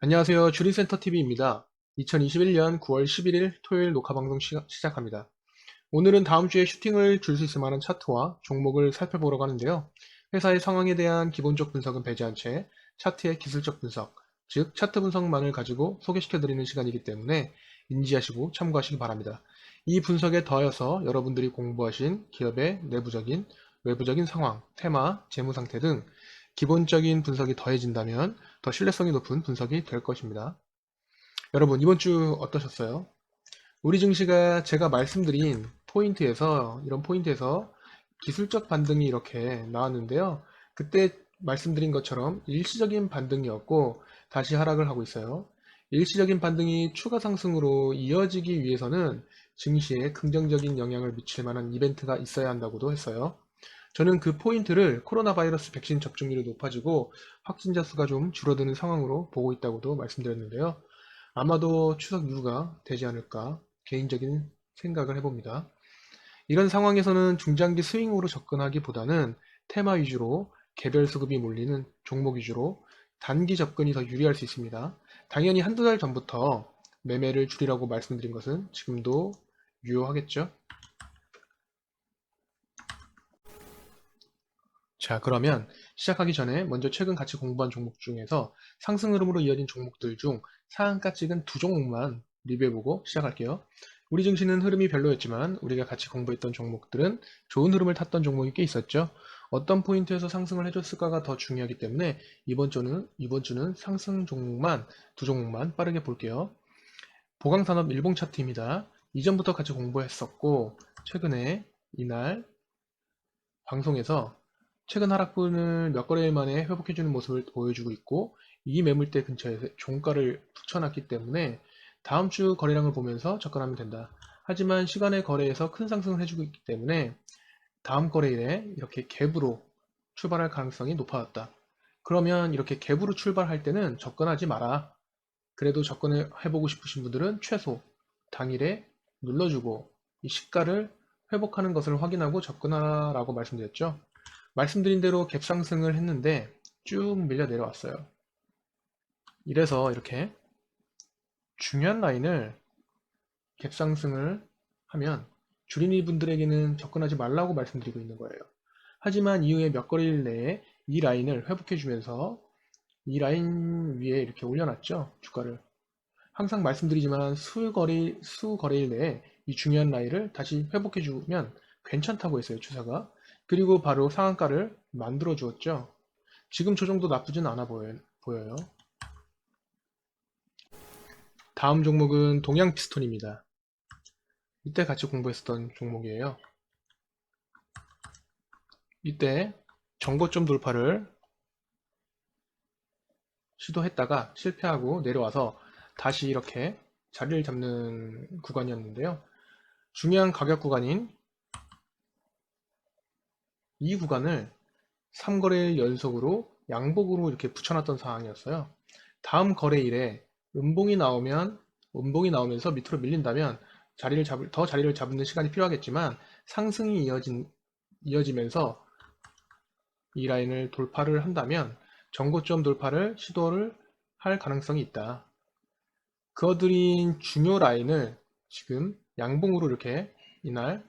안녕하세요. 주리센터TV입니다. 2021년 9월 11일 토요일 녹화방송 시작합니다. 오늘은 다음 주에 슈팅을 줄 수 있을 만한 차트와 종목을 살펴보려고 하는데요. 회사의 상황에 대한 기본적 분석은 배제한 채 차트의 기술적 분석, 즉 차트 분석만을 가지고 소개시켜드리는 시간이기 때문에 인지하시고 참고하시기 바랍니다. 이 분석에 더해서 여러분들이 공부하신 기업의 내부적인, 외부적인 상황, 테마, 재무 상태 등 기본적인 분석이 더해진다면 더 신뢰성이 높은 분석이 될 것입니다. 여러분, 이번 주 어떠셨어요? 우리 증시가 제가 말씀드린 포인트에서, 이런 포인트에서 기술적 반등이 이렇게 나왔는데요. 그때 말씀드린 것처럼 일시적인 반등이었고 다시 하락을 하고 있어요. 일시적인 반등이 추가 상승으로 이어지기 위해서는 증시에 긍정적인 영향을 미칠 만한 이벤트가 있어야 한다고도 했어요. 저는 그 포인트를 코로나 바이러스 백신 접종률이 높아지고 확진자 수가 좀 줄어드는 상황으로 보고 있다고도 말씀드렸는데요. 아마도 추석 이후가 되지 않을까 개인적인 생각을 해봅니다. 이런 상황에서는 중장기 스윙으로 접근하기보다는 테마 위주로 개별 수급이 몰리는 종목 위주로 단기 접근이 더 유리할 수 있습니다. 당연히 한두 달 전부터 매매를 줄이라고 말씀드린 것은 지금도 유효하겠죠? 자, 그러면 시작하기 전에 먼저 최근 같이 공부한 종목 중에서 상승 흐름으로 이어진 종목들 중 상한가 찍은 두 종목만 리뷰해보고 시작할게요. 우리 증시는 흐름이 별로였지만 우리가 같이 공부했던 종목들은 좋은 흐름을 탔던 종목이 꽤 있었죠. 어떤 포인트에서 상승을 해줬을까가 더 중요하기 때문에 이번 주는 상승 종목만 두 종목만 빠르게 볼게요. 보강산업 일봉 차트입니다. 이전부터 같이 공부했었고 최근에 이날 방송에서 최근 하락분을 몇 거래일 만에 회복해주는 모습을 보여주고 있고 이 매물대 근처에 종가를 붙여놨기 때문에 다음 주 거래량을 보면서 접근하면 된다. 하지만 시간의 거래에서 큰 상승을 해주고 있기 때문에 다음 거래일에 이렇게 갭으로 출발할 가능성이 높아졌다. 그러면 이렇게 갭으로 출발할 때는 접근하지 마라. 그래도 접근을 해보고 싶으신 분들은 최소 당일에 눌러주고 이 시가를 회복하는 것을 확인하고 접근하라고 말씀드렸죠. 말씀드린 대로 갭 상승을 했는데 쭉 밀려 내려왔어요. 이래서 이렇게 중요한 라인을 갭 상승을 하면 주린이 분들에게는 접근하지 말라고 말씀드리고 있는 거예요. 하지만 이후에 몇 거래일 내에 이 라인을 회복해주면서 이 라인 위에 이렇게 올려놨죠. 주가를. 항상 말씀드리지만 수 거래일 내에 이 중요한 라인을 다시 회복해주면 괜찮다고 했어요. 추세가. 그리고 바로 상한가를 만들어 주었죠. 지금 저 정도 나쁘진 않아 보여요. 다음 종목은 동양피스톤입니다. 이때 같이 공부했었던 종목이에요. 이때 정고점 돌파를 시도했다가 실패하고 내려와서 다시 이렇게 자리를 잡는 구간이었는데요. 중요한 가격 구간인 이 구간을 3거래일 연속으로 양복으로 이렇게 붙여놨던 상황이었어요. 다음 거래일에 음봉이 나오면서 밑으로 밀린다면 더 자리를 잡는 시간이 필요하겠지만 상승이 이어지면서 이 라인을 돌파를 한다면 전고점 돌파를 시도를 할 가능성이 있다. 그어드린 중요 라인을 지금 양봉으로 이렇게 이날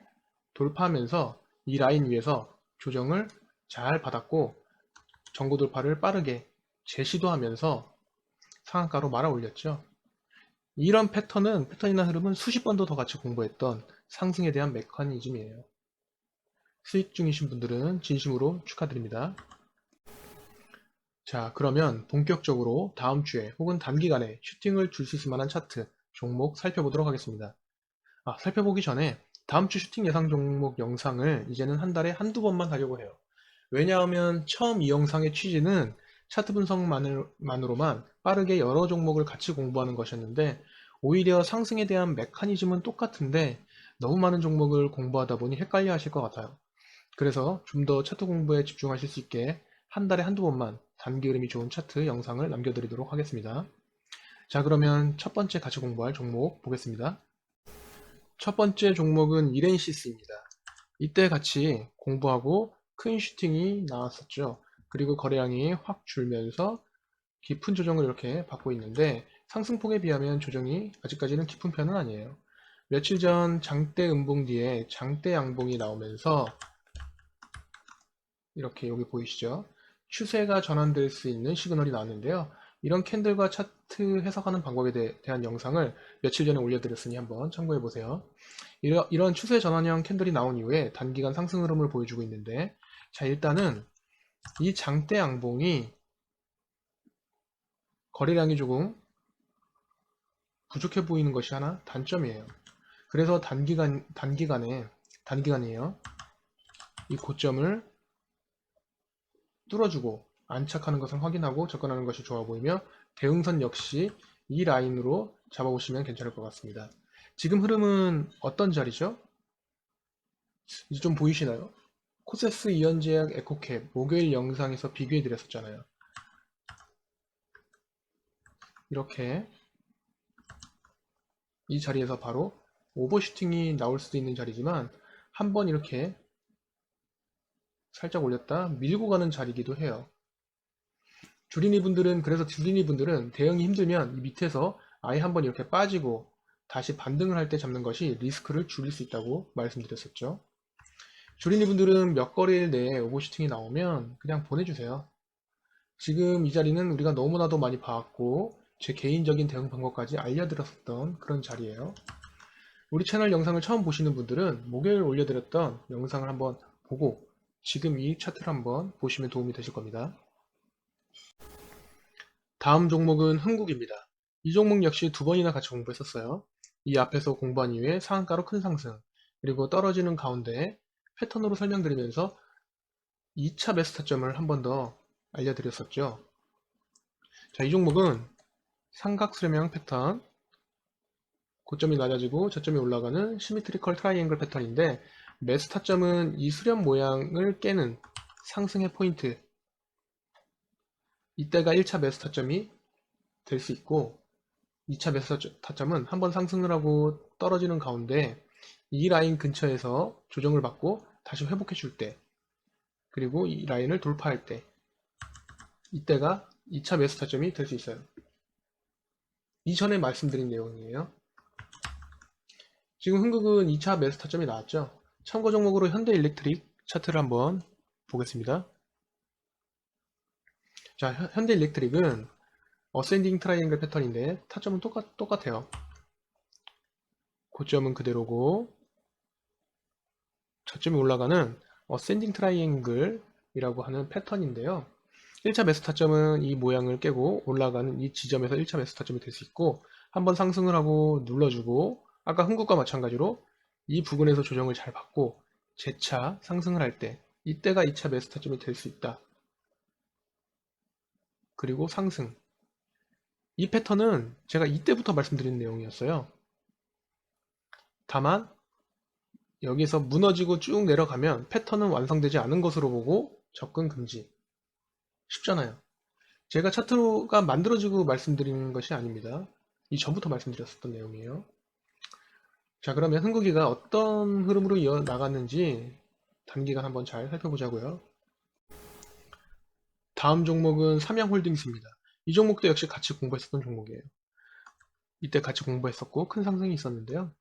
돌파하면서 이 라인 위에서 조정을 잘 받았고 전고 돌파를 빠르게 재시도하면서 상한가로 말아 올렸죠. 이런 패턴이나 흐름은 수십 번도 더 같이 공부했던 상승에 대한 메커니즘이에요. 수익 중이신 분들은 진심으로 축하드립니다. 자, 그러면 본격적으로 다음 주에 혹은 단기간에 슈팅을 줄 수 있을 만한 차트, 종목 살펴보도록 하겠습니다. 살펴보기 전에 다음 주 슈팅 예상 종목 영상을 이제는 한 달에 한두 번만 하려고 해요. 왜냐하면 처음 이 영상의 취지는 차트 분석만으로만 빠르게 여러 종목을 같이 공부하는 것이었는데 오히려 상승에 대한 메커니즘은 똑같은데 너무 많은 종목을 공부하다 보니 헷갈려 하실 것 같아요. 그래서 좀 더 차트 공부에 집중하실 수 있게 한 달에 한두 번만 단기 흐름이 좋은 차트 영상을 남겨드리도록 하겠습니다. 자, 그러면 첫 번째 같이 공부할 종목 보겠습니다. 첫 번째 종목은 이렌시스입니다. 이때 같이 공부하고 큰 슈팅이 나왔었죠. 그리고 거래량이 확 줄면서 깊은 조정을 이렇게 받고 있는데 상승폭에 비하면 조정이 아직까지는 깊은 편은 아니에요. 며칠 전 장대 음봉 뒤에 장대 양봉이 나오면서 이렇게 여기 보이시죠? 추세가 전환될 수 있는 시그널이 나왔는데요. 이런 캔들과 차트 해석하는 방법에 대한 영상을 며칠 전에 올려드렸으니 한번 참고해 보세요. 이런 추세 전환형 캔들이 나온 이후에 단기간 상승 흐름을 보여주고 있는데, 자, 일단은 이 장대 양봉이 거래량이 조금 부족해 보이는 것이 하나 단점이에요. 그래서 단기간이에요. 이 고점을 뚫어주고 안착하는 것을 확인하고 접근하는 것이 좋아 보이며, 대응선 역시 이 라인으로 잡아보시면 괜찮을 것 같습니다. 지금 흐름은 어떤 자리죠? 이제 좀 보이시나요? 코세스 이연제약 에코캡 목요일 영상에서 비교해 드렸었잖아요. 이렇게 이 자리에서 바로 오버슈팅이 나올 수도 있는 자리지만, 한번 이렇게 살짝 올렸다 밀고 가는 자리이기도 해요. 그래서 주린이 분들은 대응이 힘들면 이 밑에서 아예 한번 이렇게 빠지고 다시 반등을 할 때 잡는 것이 리스크를 줄일 수 있다고 말씀드렸었죠. 주린이 분들은 몇 거래일 내에 오버슈팅이 나오면 그냥 보내주세요. 지금 이 자리는 우리가 너무나도 많이 봐왔고 제 개인적인 대응 방법까지 알려드렸었던 그런 자리예요. 우리 채널 영상을 처음 보시는 분들은 목요일 올려드렸던 영상을 한번 보고 지금 이 차트를 한번 보시면 도움이 되실 겁니다. 다음 종목은 흥국입니다. 이 종목 역시 두 번이나 같이 공부했었어요. 이 앞에서 공부한 이후에 상한가로 큰 상승, 그리고 떨어지는 가운데 패턴으로 설명드리면서 2차 매수 타점을 한 번 더 알려드렸었죠. 자, 이 종목은 삼각수렴형 패턴, 고점이 낮아지고 저점이 올라가는 시미트리컬 트라이앵글 패턴인데, 매수 타점은 이 수렴 모양을 깨는 상승의 포인트, 이때가 1차 매수 타점이 될 수 있고, 2차 매수 타점은 한번 상승을 하고 떨어지는 가운데 이 라인 근처에서 조정을 받고 다시 회복해 줄 때, 그리고 이 라인을 돌파할 때, 이때가 2차 매수 타점이 될 수 있어요. 이전에 말씀드린 내용이에요. 지금 흥국은 2차 매수 타점이 나왔죠. 참고 종목으로 현대일렉트릭 차트를 한번 보겠습니다. 자, 현대일렉트릭은 어센딩 트라이앵글 패턴인데 타점은 똑같아요. 고점은 그대로고 저점이 올라가는 어센딩 트라이앵글이라고 하는 패턴인데요. 1차 매수 타점은 이 모양을 깨고 올라가는 이 지점에서 1차 매수 타점이 될 수 있고, 한번 상승을 하고 눌러주고 아까 흥국과 마찬가지로 이 부근에서 조정을 잘 받고 재차 상승을 할 때 이때가 2차 매수 타점이 될 수 있다. 그리고 상승. 이 패턴은 제가 이때부터 말씀드린 내용이었어요. 다만 여기서 무너지고 쭉 내려가면 패턴은 완성되지 않은 것으로 보고 접근 금지. 쉽잖아요. 제가 차트가 만들어지고 말씀드리는 것이 아닙니다. 이전부터 말씀드렸었던 내용이에요. 자, 그러면 흥국이가 어떤 흐름으로 이어나갔는지 단기간 한번 잘 살펴보자고요. 다음 종목은 삼양홀딩스입니다. 이 종목도 역시 같이 공부했었던 종목이에요. 이때 같이 공부했었고 큰 상승이 있었는데요.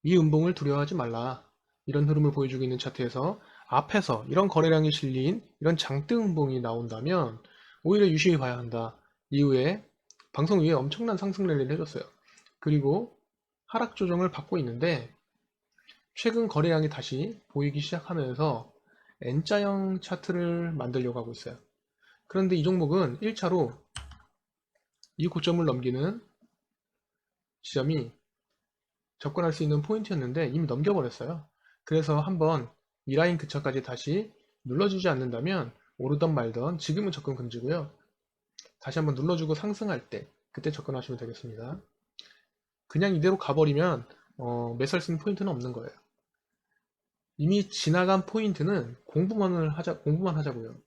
이 음봉을 두려워하지 말라. 이런 흐름을 보여주고 있는 차트에서 앞에서 이런 거래량이 실린 이런 장대 음봉이 나온다면 오히려 유심히 봐야 한다. 이후에 방송 위에 엄청난 상승 랠리를 해줬어요. 그리고 하락 조정을 받고 있는데 최근 거래량이 다시 보이기 시작하면서 N자형 차트를 만들려고 하고 있어요. 그런데 이 종목은 1차로 이 고점을 넘기는 지점이 접근할 수 있는 포인트였는데 이미 넘겨버렸어요. 그래서 한번 이 라인 근처까지 다시 눌러주지 않는다면 오르던 말던 지금은 접근 금지고요. 다시 한번 눌러주고 상승할 때 그때 접근하시면 되겠습니다. 그냥 이대로 가버리면 매수할 수 있는 포인트는 없는 거예요. 이미 지나간 포인트는 공부만 하자고요.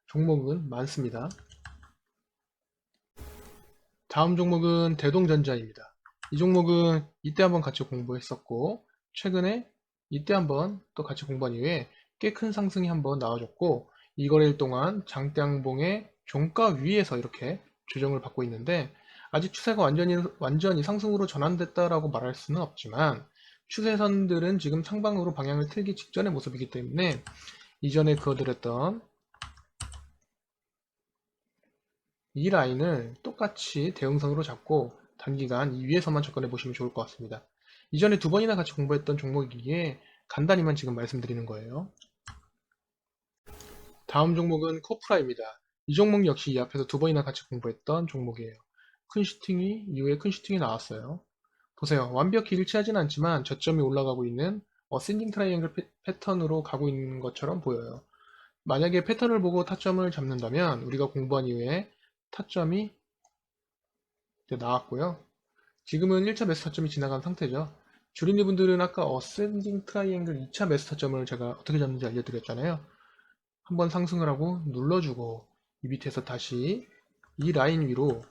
종목은 많습니다. 다음 종목은 대동전자입니다. 이 종목은 이때 한번 같이 공부했었고 최근에 이때 한번 또 같이 공부한 이후에 꽤 큰 상승이 한번 나와줬고, 이 거래일 동안 장대양봉의 종가 위에서 이렇게 조정을 받고 있는데 아직 추세가 완전히 상승으로 전환됐다라고 말할 수는 없지만 추세선들은 지금 상방으로 방향을 틀기 직전의 모습이기 때문에 이전에 그어드렸던 이 라인을 똑같이 대응선으로 잡고 단기간 이 위에서만 접근해 보시면 좋을 것 같습니다. 이전에 두 번이나 같이 공부했던 종목이기에 간단히만 지금 말씀드리는 거예요. 다음 종목은 코프라입니다. 이 종목 역시 이 앞에서 두 번이나 같이 공부했던 종목이에요. 이후에 큰 슈팅이 나왔어요. 보세요. 완벽히 일치하진 않지만 저점이 올라가고 있는 어센딩 트라이앵글 패턴으로 가고 있는 것처럼 보여요. 만약에 패턴을 보고 타점을 잡는다면 우리가 공부한 이후에 타점이 나왔고요. 지금은 1차 매수 타점이 지나간 상태죠. 주린이분들은 아까 어센딩 트라이앵글 2차 매수 타점을 제가 어떻게 잡는지 알려드렸잖아요. 한번 상승을 하고 눌러주고 이 밑에서 다시 이 라인 위로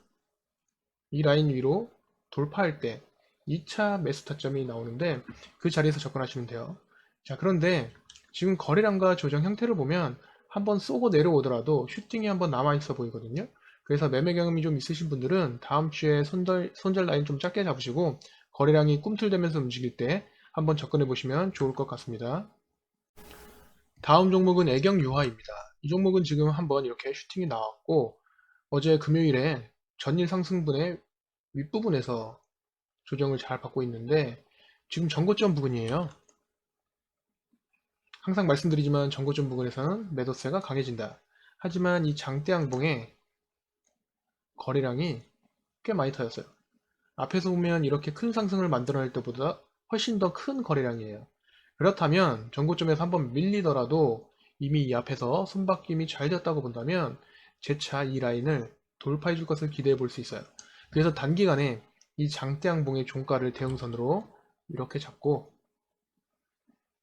돌파할 때 2차 매수 타점이 나오는데 그 자리에서 접근하시면 돼요. 자, 그런데 지금 거래량과 조정 형태를 보면 한번 쏘고 내려오더라도 슈팅이 한번 남아있어 보이거든요. 그래서 매매 경험이 좀 있으신 분들은 다음 주에 손절 라인 좀 짧게 잡으시고 거래량이 꿈틀대면서 움직일 때 한번 접근해 보시면 좋을 것 같습니다. 다음 종목은 애경유화입니다. 이 종목은 지금 한번 이렇게 슈팅이 나왔고 어제 금요일에 전일 상승분의 윗부분에서 조정을 잘 받고 있는데 지금 전고점 부근이에요. 항상 말씀드리지만 전고점 부근에서는 매도세가 강해진다. 하지만 이 장대 양봉의 거래량이 꽤 많이 터졌어요. 앞에서 보면 이렇게 큰 상승을 만들어낼 때보다 훨씬 더 큰 거래량이에요. 그렇다면 전고점에서 한번 밀리더라도 이미 이 앞에서 손바뀜이 잘 됐다고 본다면 재차 이 라인을 돌파해 줄 것을 기대해 볼 수 있어요. 그래서 단기간에 이 장대 양봉의 종가를 대응선으로 이렇게 잡고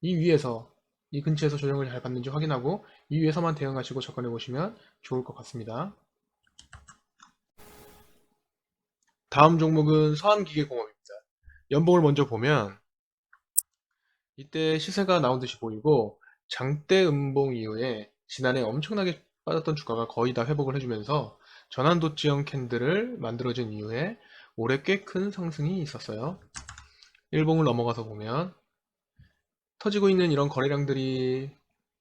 이 위에서 이 근처에서 조정을 잘 받는지 확인하고 이 위에서만 대응하시고 접근해 보시면 좋을 것 같습니다. 다음 종목은 서한기계공업입니다. 연봉을 먼저 보면 이때 시세가 나온 듯이 보이고 장대 음봉 이후에 지난해 엄청나게 빠졌던 주가가 거의 다 회복을 해주면서 전환도치형 캔들을 만들어준 이후에 올해 꽤 큰 상승이 있었어요. 일봉을 넘어가서 보면 터지고 있는 이런 거래량들이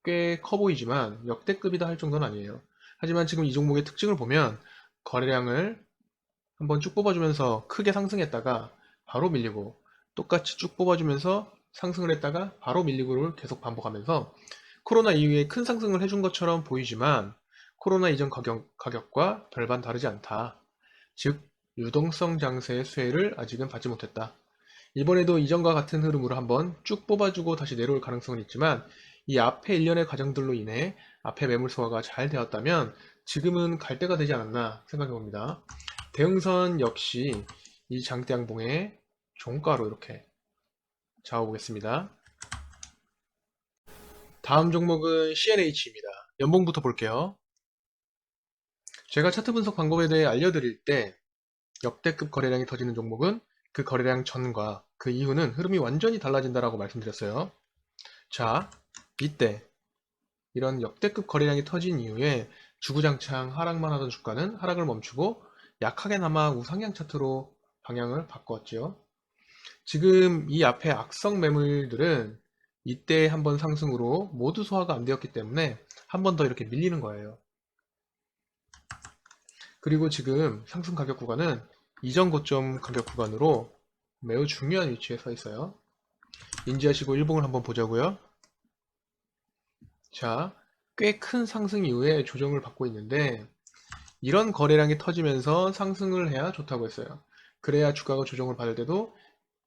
꽤 커 보이지만 역대급이다 할 정도는 아니에요. 하지만 지금 이 종목의 특징을 보면 거래량을 한번 쭉 뽑아주면서 크게 상승했다가 바로 밀리고 똑같이 쭉 뽑아주면서 상승을 했다가 바로 밀리고를 계속 반복하면서 코로나 이후에 큰 상승을 해준 것처럼 보이지만 코로나 이전 가격과 별반 다르지 않다. 즉 유동성 장세의 수혜를 아직은 받지 못했다. 이번에도 이전과 같은 흐름으로 한번 쭉 뽑아주고 다시 내려올 가능성은 있지만 이 앞에 일련의 과정들로 인해 앞에 매물 소화가 잘 되었다면 지금은 갈 때가 되지 않았나 생각해 봅니다. 대응선 역시 이 장대양봉의 종가로 이렇게 잡아보겠습니다. 다음 종목은 CNH입니다. 연봉부터 볼게요. 제가 차트 분석 방법에 대해 알려드릴 때 역대급 거래량이 터지는 종목은 그 거래량 전과 그 이후는 흐름이 완전히 달라진다라고 말씀드렸어요. 자, 이때 이런 역대급 거래량이 터진 이후에 주구장창 하락만 하던 주가는 하락을 멈추고 약하게나마 우상향 차트로 방향을 바꿨죠. 지금 이 앞에 악성 매물들은 이때 한번 상승으로 모두 소화가 안 되었기 때문에 한 번 더 이렇게 밀리는 거예요. 그리고 지금 상승 가격 구간은 이전 고점 가격 구간으로 매우 중요한 위치에 서 있어요. 인지하시고 일봉을 한번 보자고요. 자, 꽤 큰 상승 이후에 조정을 받고 있는데 이런 거래량이 터지면서 상승을 해야 좋다고 했어요. 그래야 주가가 조정을 받을 때도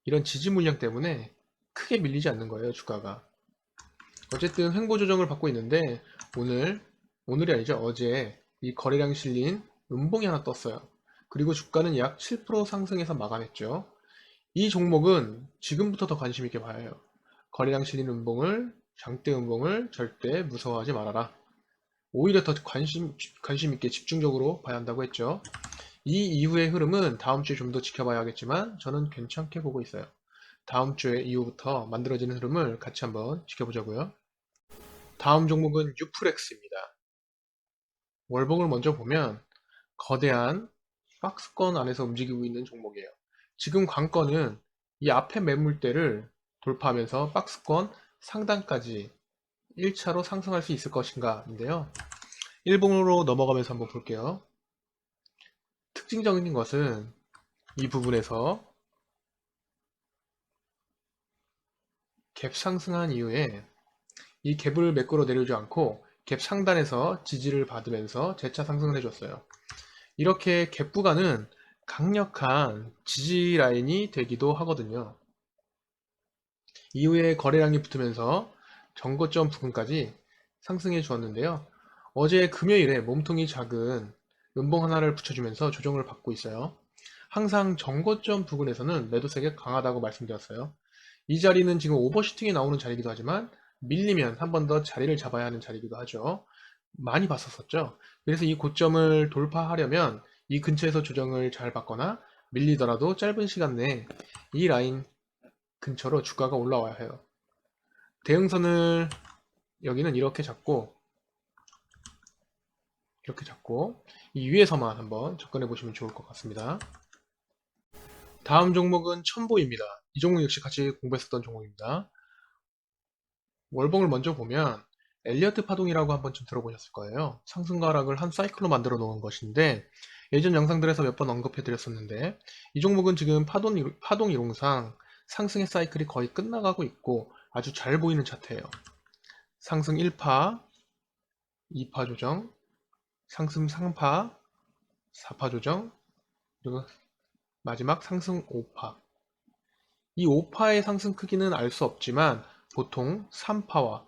이런 지지 물량 때문에 크게 밀리지 않는 거예요, 주가가. 어쨌든 횡보 조정을 받고 있는데 오늘이 아니죠. 어제 이 거래량 실린 음봉이 하나 떴어요. 그리고 주가는 약 7% 상승해서 마감했죠. 이 종목은 지금부터 더 관심 있게 봐야 해요. 거래량 실린 장대 음봉을 절대 무서워하지 말아라. 오히려 더 관심 있게 집중적으로 봐야 한다고 했죠. 이 이후의 흐름은 다음 주에 좀 더 지켜봐야 하겠지만 저는 괜찮게 보고 있어요. 다음 주에 이후부터 만들어지는 흐름을 같이 한번 지켜보자고요. 다음 종목은 유플렉스입니다. 월봉을 먼저 보면 거대한 박스권 안에서 움직이고 있는 종목이에요. 지금 관건은 이 앞에 매물대를 돌파하면서 박스권 상단까지 1차로 상승할 수 있을 것인가인데요. 일봉으로 넘어가면서 한번 볼게요. 특징적인 것은 이 부분에서 갭 상승한 이후에 이 갭을 매끄러 내려오지 않고 갭 상단에서 지지를 받으면서 재차 상승을 해줬어요. 이렇게 갭 구간은 강력한 지지 라인이 되기도 하거든요. 이후에 거래량이 붙으면서 전고점 부근까지 상승해 주었는데요. 어제 금요일에 몸통이 작은 음봉 하나를 붙여주면서 조정을 받고 있어요. 항상 전고점 부근에서는 매도세가 강하다고 말씀드렸어요. 이 자리는 지금 오버슈팅이 나오는 자리이기도 하지만 밀리면 한 번 더 자리를 잡아야 하는 자리이기도 하죠. 많이 봤었었죠. 그래서 이 고점을 돌파하려면 이 근처에서 조정을 잘 받거나 밀리더라도 짧은 시간 내에 이 라인 근처로 주가가 올라와야 해요. 대응선을 여기는 이렇게 잡고 이 위에서만 한번 접근해 보시면 좋을 것 같습니다. 다음 종목은 첨보입니다. 이 종목 역시 같이 공부했었던 종목입니다. 월봉을 먼저 보면 엘리어트 파동이라고 한번 좀 들어보셨을 거예요. 상승과 하락을 한 사이클로 만들어 놓은 것인데 예전 영상들에서 몇 번 언급해 드렸었는데 이 종목은 지금 파동 이동상 상승의 사이클이 거의 끝나가고 있고 아주 잘 보이는 차트예요. 상승 1파, 2파 조정, 상승 3파, 4파 조정, 그리고 마지막 상승 5파. 이 5파의 상승 크기는 알 수 없지만 보통 3파와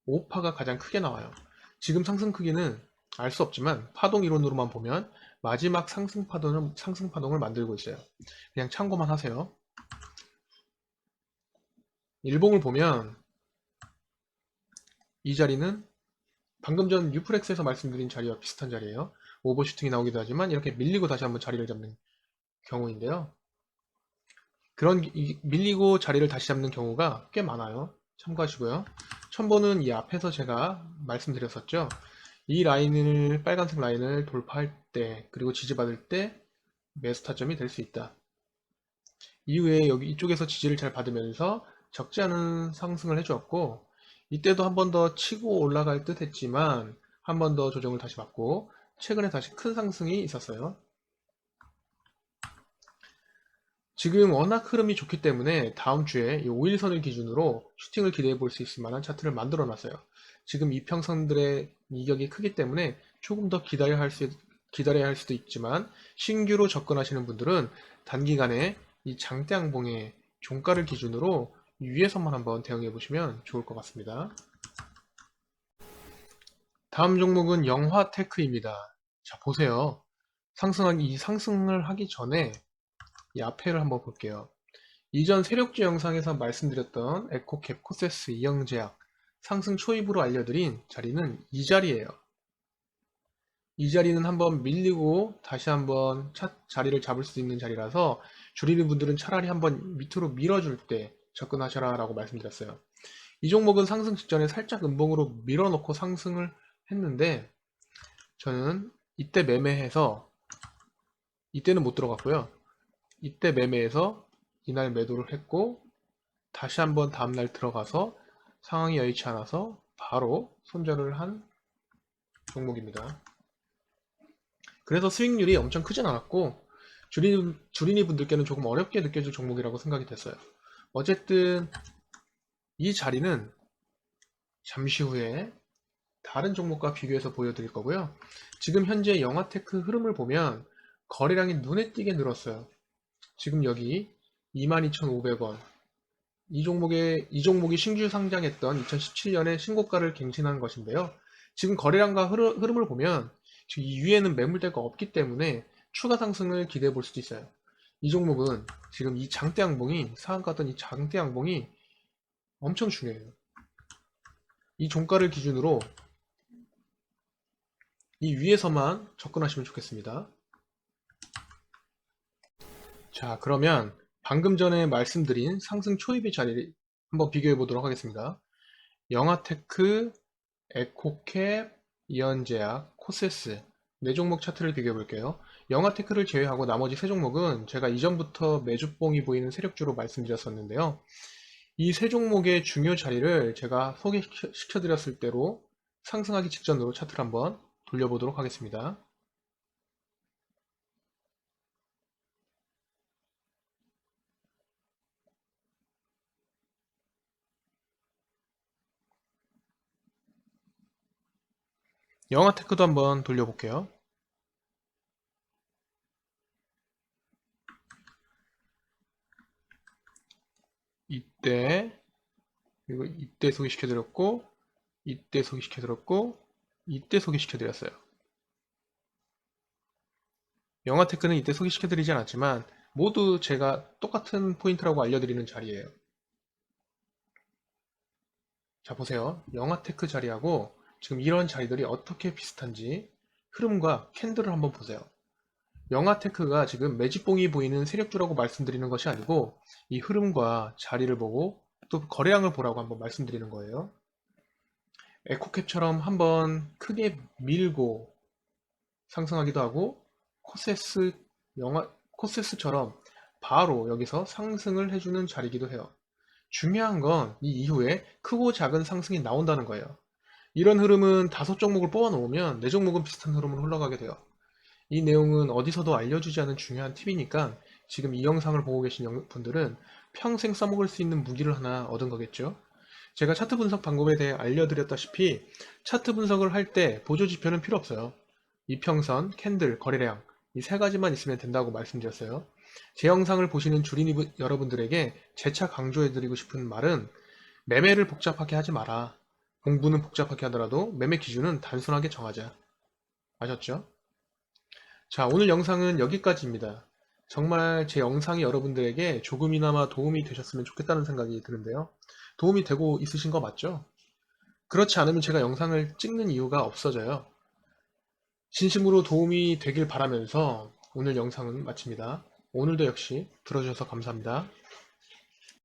5파가 가장 크게 나와요. 지금 상승 크기는 알 수 없지만 파동 이론으로만 보면 마지막 상승 파동을 만들고 있어요. 그냥 참고만 하세요. 일봉을 보면 이 자리는 방금 전 뉴프렉스에서 말씀드린 자리와 비슷한 자리예요. 오버슈팅이 나오기도 하지만 이렇게 밀리고 다시 한번 자리를 잡는 경우인데요. 밀리고 자리를 다시 잡는 경우가 꽤 많아요. 참고하시고요. 첨보는 이 앞에서 제가 말씀드렸었죠. 이 라인을 빨간색 라인을 돌파할 때 그리고 지지받을 때 매수 타점이 될 수 있다. 이후에 여기 이쪽에서 지지를 잘 받으면서 적지 않은 상승을 해주었고 이때도 한 번 더 치고 올라갈 듯 했지만 한 번 더 조정을 다시 받고 최근에 다시 큰 상승이 있었어요. 지금 워낙 흐름이 좋기 때문에 다음 주에 이 5일선을 기준으로 슈팅을 기대해 볼 수 있을 만한 차트를 만들어 놨어요. 지금 이평선들의 이격이 크기 때문에 조금 더 기다려야 할 수도 있지만 신규로 접근하시는 분들은 단기간에 이 장대 양봉의 종가를 기준으로 위에서만 한번 대응해 보시면 좋을 것 같습니다. 다음 종목은 영화테크입니다. 자, 보세요. 이 상승을 하기 전에 이 앞에를 한번 볼게요. 이전 세력주 영상에서 말씀드렸던 에코캡 코세스 이영제약 상승 초입으로 알려드린 자리는 이 자리예요. 이 자리는 한번 밀리고 다시 한번 자리를 잡을 수 있는 자리라서 줄이는 분들은 차라리 한번 밑으로 밀어줄 때 접근하셔라 라고 말씀드렸어요. 이 종목은 상승 직전에 살짝 음봉으로 밀어놓고 상승을 했는데 저는 이때 매매해서 이때는 못 들어갔고요. 이때 매매해서 이날 매도를 했고 다시 한번 다음날 들어가서 상황이 여의치 않아서 바로 손절을 한 종목입니다. 그래서 수익률이 엄청 크진 않았고 주린이 분들께는 조금 어렵게 느껴질 종목이라고 생각이 됐어요. 어쨌든 이 자리는 잠시 후에 다른 종목과 비교해서 보여드릴 거고요. 지금 현재 영화테크 흐름을 보면 거래량이 눈에 띄게 늘었어요. 지금 여기 22,500원 이 종목이 신규 상장했던 2017년에 신고가를 갱신한 것인데요. 지금 거래량과 흐름을 보면 지금 이 위에는 매물대가 없기 때문에 추가 상승을 기대해 볼 수도 있어요. 이 종목은 지금 이 장대 양봉이 상한가 던 이 장대 양봉이 엄청 중요해요. 이 종가를 기준으로 이 위에서만 접근하시면 좋겠습니다. 자, 그러면 방금 전에 말씀드린 상승 초입의 자리를 한번 비교해 보도록 하겠습니다. 영화테크, 에코캡, 이연제약, 코세스 네 종목 차트를 비교해 볼게요. 영아테크를 제외하고 나머지 세 종목은 제가 이전부터 매주봉이 보이는 세력주로 말씀드렸었는데요. 이 세 종목의 중요 자리를 제가 소개시켜 드렸을 때로 상승하기 직전으로 차트를 한번 돌려보도록 하겠습니다. 영아테크도 한번 돌려볼게요. 이때, 그리고 이때 소개시켜드렸고, 이때 소개시켜드렸고, 이때 소개시켜드렸어요. 영아테크는 이때 소개시켜드리지 않았지만 모두 제가 똑같은 포인트라고 알려드리는 자리예요. 자, 보세요. 영아테크 자리하고 지금 이런 자리들이 어떻게 비슷한지 흐름과 캔들을 한번 보세요. 영아테크가 지금 매집봉이 보이는 세력주라고 말씀드리는 것이 아니고 이 흐름과 자리를 보고 또 거래량을 보라고 한번 말씀드리는 거예요. 에코캡처럼 한번 크게 밀고 상승하기도 하고 코세스 코세스처럼 바로 여기서 상승을 해주는 자리이기도 해요. 중요한 건 이 이후에 크고 작은 상승이 나온다는 거예요. 이런 흐름은 5종목을 뽑아 놓으면 4종목은 비슷한 흐름으로 흘러가게 돼요. 이 내용은 어디서도 알려주지 않은 중요한 팁이니까 지금 이 영상을 보고 계신 분들은 평생 써먹을 수 있는 무기를 하나 얻은 거겠죠. 제가 차트 분석 방법에 대해 알려드렸다시피 차트 분석을 할 때 보조지표는 필요 없어요. 이평선, 캔들, 거래량 이 세 가지만 있으면 된다고 말씀드렸어요. 제 영상을 보시는 주린 여러분들에게 재차 강조해드리고 싶은 말은 매매를 복잡하게 하지 마라. 공부는 복잡하게 하더라도 매매 기준은 단순하게 정하자. 아셨죠? 자, 오늘 영상은 여기까지입니다. 정말 제 영상이 여러분들에게 조금이나마 도움이 되셨으면 좋겠다는 생각이 드는데요. 도움이 되고 있으신 거 맞죠? 그렇지 않으면 제가 영상을 찍는 이유가 없어져요. 진심으로 도움이 되길 바라면서 오늘 영상은 마칩니다. 오늘도 역시 들어주셔서 감사합니다.